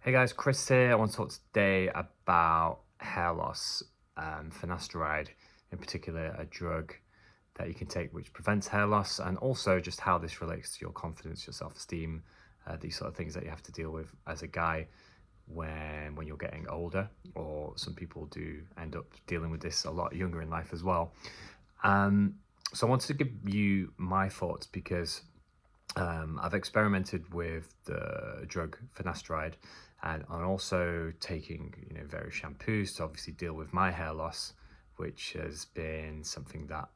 Hey guys, Chris here. I want to talk today about hair loss, finasteride in particular, a drug that you can take which prevents hair loss, and also just how this relates to your confidence, your self-esteem, these sort of things that you have to deal with as a guy when you're getting older, or some people do end up dealing with this a lot younger in life as well. So I wanted to give you my thoughts because I've experimented with the drug finasteride, and I'm also taking various shampoos to obviously deal with my hair loss, which has been something that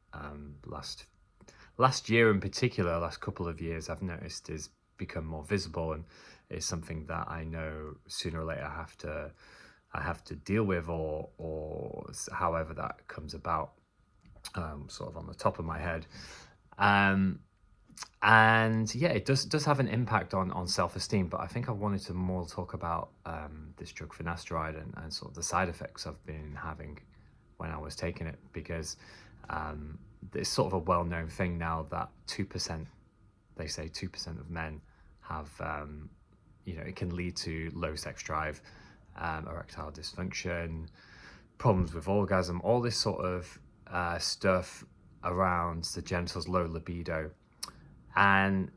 last year in particular, last couple of years, I've noticed is become more visible, and is something that I know sooner or later I have to deal with, or however that comes about, sort of on the top of my head. Um, and yeah, it does have an impact on self-esteem, but I think I wanted to more talk about this drug finasteride, and sort of the side effects I've been having when I was taking it, because it's sort of a well-known thing now that 2%, they say 2% of men have, it can lead to low sex drive, erectile dysfunction, problems with orgasm, all this sort of stuff around the genitals, low libido. And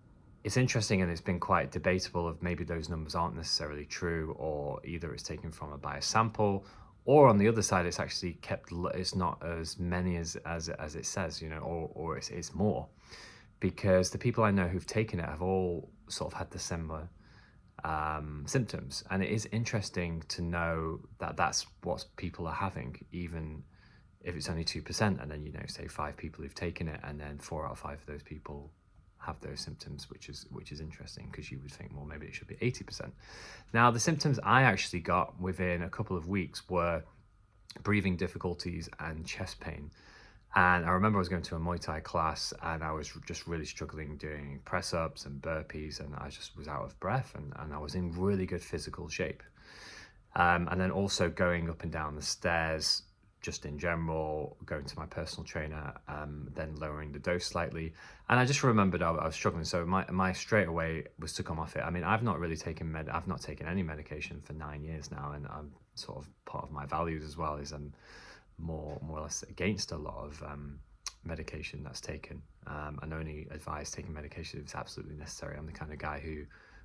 it's interesting, and it's been quite debatable of maybe those numbers aren't necessarily true, or either it's taken from a biased sample, or on the other side, it's actually it's not as many as it says, or it's more, because the people I know who've taken it have all sort of had the similar symptoms. And it is interesting to know that that's what people are having, even if it's only 2%, and then say 5 people who've taken it, and then 4 out of 5 of those people have those symptoms, which is interesting, because you would think, well, maybe it should be 80%. Now, the symptoms I actually got within a couple of weeks were breathing difficulties and chest pain. And I remember I was going to a Muay Thai class, and I was just really struggling doing press-ups and burpees, and I just was out of breath, and I was in really good physical shape. And then also going up and down the stairs, just in general, going to my personal trainer, then lowering the dose slightly. And I just remembered I was struggling. So my straight away was to come off it. I mean, I've not really I've not taken any medication for 9 years now. And I'm sort of, part of my values as well is I'm more or less against a lot of medication that's taken, and only advise taking medication if it's absolutely necessary. I'm the kind of guy who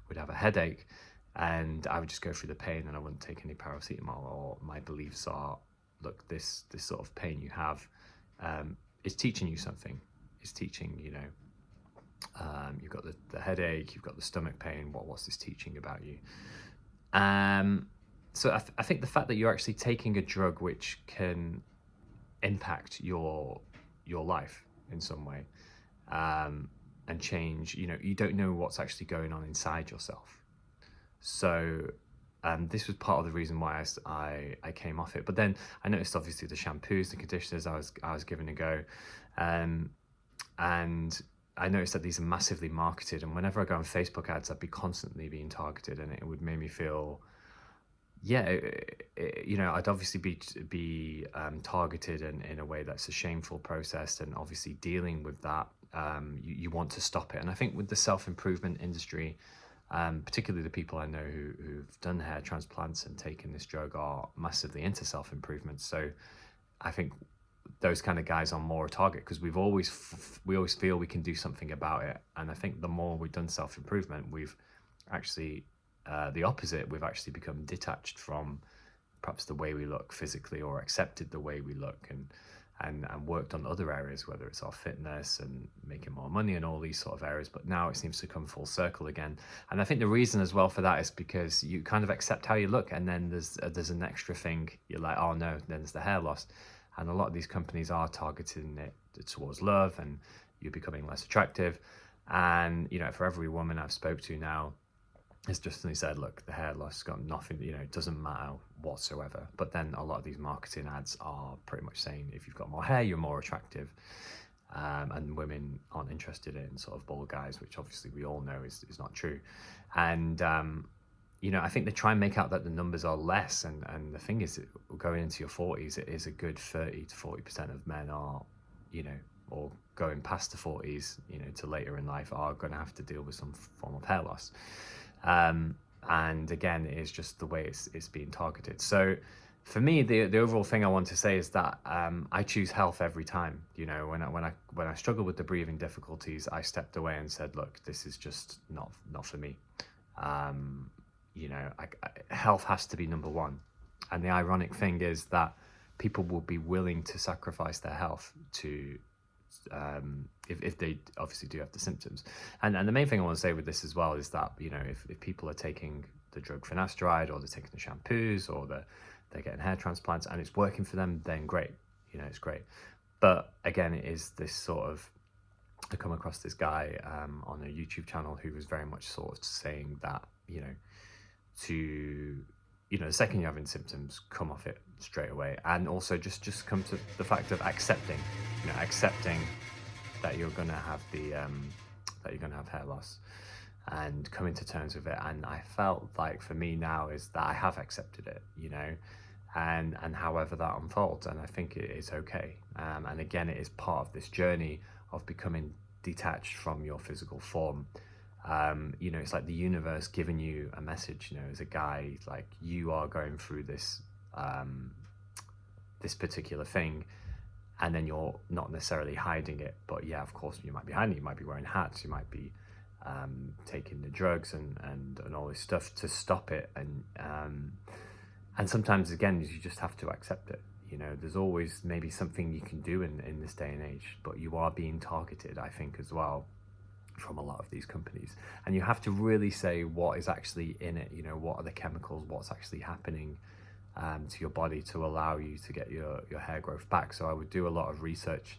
would have a headache and I would just go through the pain, and I wouldn't take any paracetamol. Or my beliefs are, look, this sort of pain you have is teaching you something. It's teaching, you've got the headache, you've got the stomach pain. What's this teaching about you? So I think the fact that you're actually taking a drug which can impact your life in some way, and change, you don't know what's actually going on inside yourself. So this was part of the reason why I came off it. But then I noticed, obviously, the shampoos, the conditioners I was giving a go, and I noticed that these are massively marketed. And whenever I go on Facebook ads, I'd be constantly being targeted, and it would make me feel, yeah, I'd obviously be targeted in a way that's a shameful process, and obviously dealing with that, you want to stop it. And I think with the self-improvement industry, particularly the people I know who've done hair transplants and taken this drug, are massively into self-improvement. So I think those kind of guys are more a target, because we always feel we can do something about it. And I think the more we've done self-improvement, we've actually the opposite. We've actually become detached from perhaps the way we look physically, or accepted the way we look, and worked on other areas, whether it's our fitness and making more money and all these sort of areas. But now it seems to come full circle again. And I think the reason as well for that is because you kind of accept how you look, and then there's an extra thing. You're like, oh no, then there's the hair loss. And a lot of these companies are targeting it towards love, and you're becoming less attractive. And for every woman I've spoke to now, has just said, look, the hair loss got nothing, it doesn't matter whatsoever. But then a lot of these marketing ads are pretty much saying, if you've got more hair, you're more attractive. And women aren't interested in sort of bald guys, which obviously we all know is not true. And I think they try and make out that the numbers are less. And the thing is, going into your 40s, it is a good 30 to 40% of men are, or going past the 40s, to later in life, are going to have to deal with some form of hair loss. And again, it is just the way it's being targeted. So for me, the overall thing I want to say is that I choose health every time. You know, when I struggled with the breathing difficulties, I stepped away and said, look, this is just not for me. You know, health has to be number one. And the ironic thing is that people will be willing to sacrifice their health to if they obviously do have the symptoms. And the main thing I want to say with this as well is that, you know, if people are taking the drug Finasteride, or they're taking the shampoos, or they're getting hair transplants and it's working for them, then great, you know, it's great. But again, it is this sort of, I come across this guy on a YouTube channel who was very much sort of saying that, you know, the second you're having symptoms, come off it straight away. And also just come to the fact of accepting that you're going to have that you're going to have hair loss, and coming to terms with it. And I felt like for me now is that I have accepted it, you know, and however that unfolds, and I think it is okay. And again, it is part of this journey of becoming detached from your physical form. You know, it's like the universe giving you a message, you know, as a guy, like, you are going through this this particular thing, and then you're not necessarily hiding it, but yeah, of course you might be hiding it. You might be wearing hats, you might be taking the drugs and all this stuff to stop it, and sometimes again you just have to accept it. You know, there's always maybe something you can do in this day and age, but you are being targeted, I think, as well, from a lot of these companies, and you have to really say what is actually in it. You know, what are the chemicals, what's actually happening to your body to allow you to get your hair growth back. So I would do a lot of research,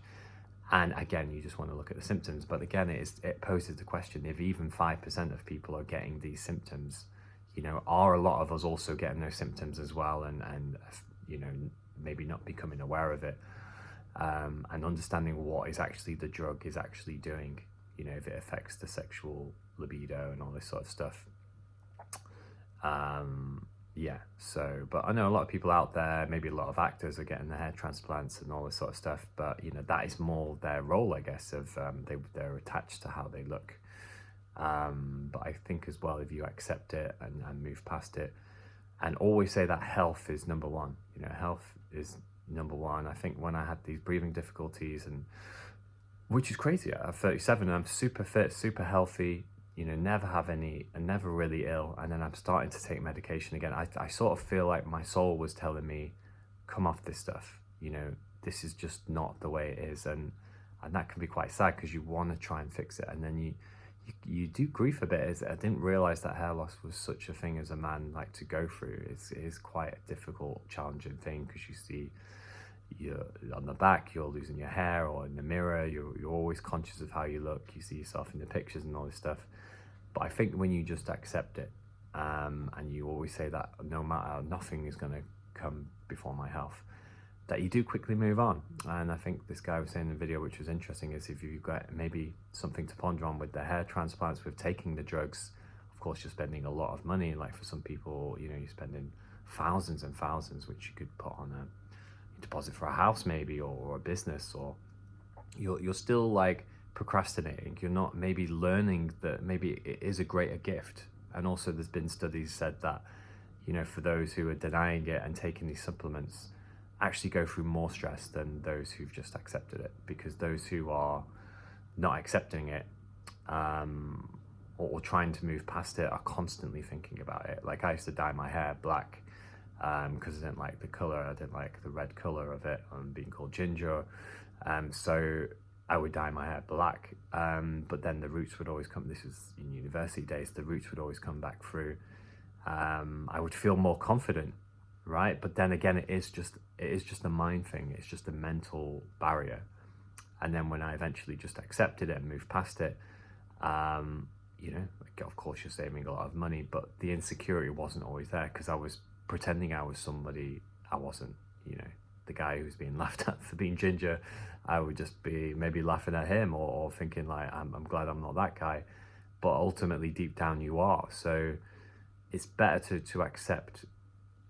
and again, you just want to look at the symptoms. But again, it poses the question, if even 5% of people are getting these symptoms, you know, are a lot of us also getting those symptoms as well, and you know, maybe not becoming aware of it, and understanding what is actually the drug is actually doing, you know, if it affects the sexual libido and all this sort of stuff. Yeah, so, but I know a lot of people out there, maybe a lot of actors are getting the hair transplants and all this sort of stuff, but you know, that is more their role, I guess, of they're attached to how they look. But I think as well, if you accept it and move past it, and always say that health is number one, you know, health is number one. I think when I had these breathing difficulties, and which is crazy, I'm 37 and I'm super fit, super healthy, you know, never have any, and never really ill, and then I'm starting to take medication again. I sort of feel like my soul was telling me, come off this stuff, you know, this is just not the way it is. And that can be quite sad, because you want to try and fix it, and then you do grief a bit. I didn't realize that hair loss was such a thing as a man, like, to go through. It is quite a difficult, challenging thing, because you see, you're on the back, you're losing your hair, or in the mirror, you're always conscious of how you look, you see yourself in the pictures and all this stuff. But I think when you just accept it, and you always say that no matter, nothing is going to come before my health, that you do quickly move on. And I think this guy was saying in the video, which was interesting, is if you've got maybe something to ponder on with the hair transplants, with taking the drugs, of course you're spending a lot of money. Like, for some people, you know, you're spending thousands and thousands, which you could put on a deposit for a house maybe, or a business, or you're still like procrastinating. You're not maybe learning that maybe it is a greater gift. And also there's been studies said that, you know, for those who are denying it and taking these supplements actually go through more stress than those who've just accepted it, because those who are not accepting it, or trying to move past it, are constantly thinking about it. Like, I used to dye my hair black because I didn't like the color, I didn't like the red color of it, being called ginger, so I would dye my hair black, but then the roots would always come. This was in university days. The roots would always come back through. I would feel more confident, right? But then again, it is just a mind thing. It's just a mental barrier. And then when I eventually just accepted it and moved past it, you know, of course you're saving a lot of money, but the insecurity wasn't always there, because I was pretending I was somebody I wasn't. You know, the guy who's being laughed at for being ginger, I would just be maybe laughing at him, or thinking like, I'm glad I'm not that guy, but ultimately deep down you are. So it's better to accept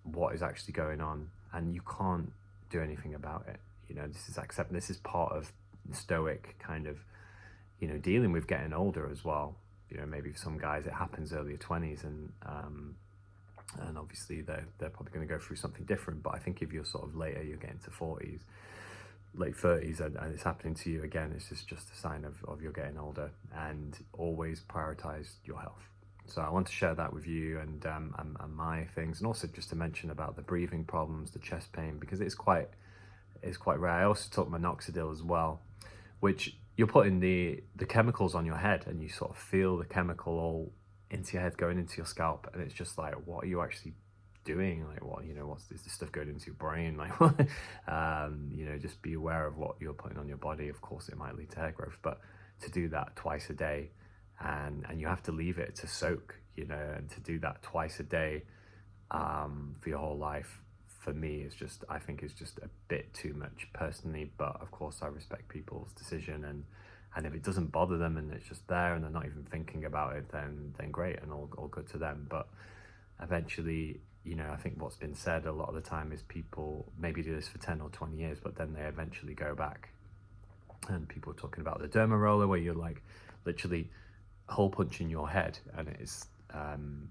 what is actually going on, and you can't do anything about it. You know, this is part of the stoic kind of, you know, dealing with getting older as well. You know, maybe for some guys it happens earlier 20s, and obviously they're probably going to go through something different. But I think if you're sort of later, you're getting to 40s, late 30s, and it's happening to you again, it's just a sign of you're getting older. And always prioritize your health. So I want to share that with you, and my things, and also just to mention about the breathing problems, the chest pain, because it's quite rare. I also took minoxidil as well, which you're putting the chemicals on your head, and you sort of feel the chemical all into your head, going into your scalp, and it's just like, what are you actually doing? Like, what, you know, what's this stuff going into your brain? Like, you know, just be aware of what you're putting on your body. Of course, it might lead to hair growth, but to do that twice a day, and you have to leave it to soak, you know, and to do that twice a day for your whole life, for me, is just, I think it's just a bit too much personally. But of course, I respect people's decision, and if it doesn't bother them and it's just there and they're not even thinking about it, then great, and all good to them. But eventually, you know, I think what's been said a lot of the time is people maybe do this for 10 or 20 years, but then they eventually go back. And people are talking about the derma roller, where you're like literally hole punching your head, and it's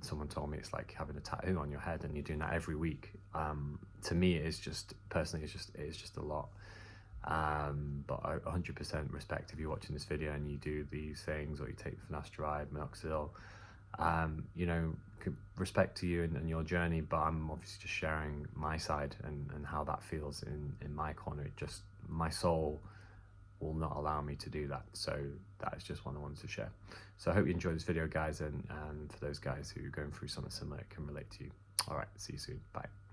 someone told me it's like having a tattoo on your head, and you're doing that every week. To me, it's just, personally, it's just a lot. But I 100% respect if you're watching this video and you do these things, or you take finasteride, minoxidil. You know, respect to you and your journey, but I'm obviously just sharing my side and how that feels in my corner. It just, my soul will not allow me to do that. So that is just one I wanted to share. So I hope you enjoyed this video, guys, and for those guys who are going through something similar, it can relate to you. All right, see you soon. Bye.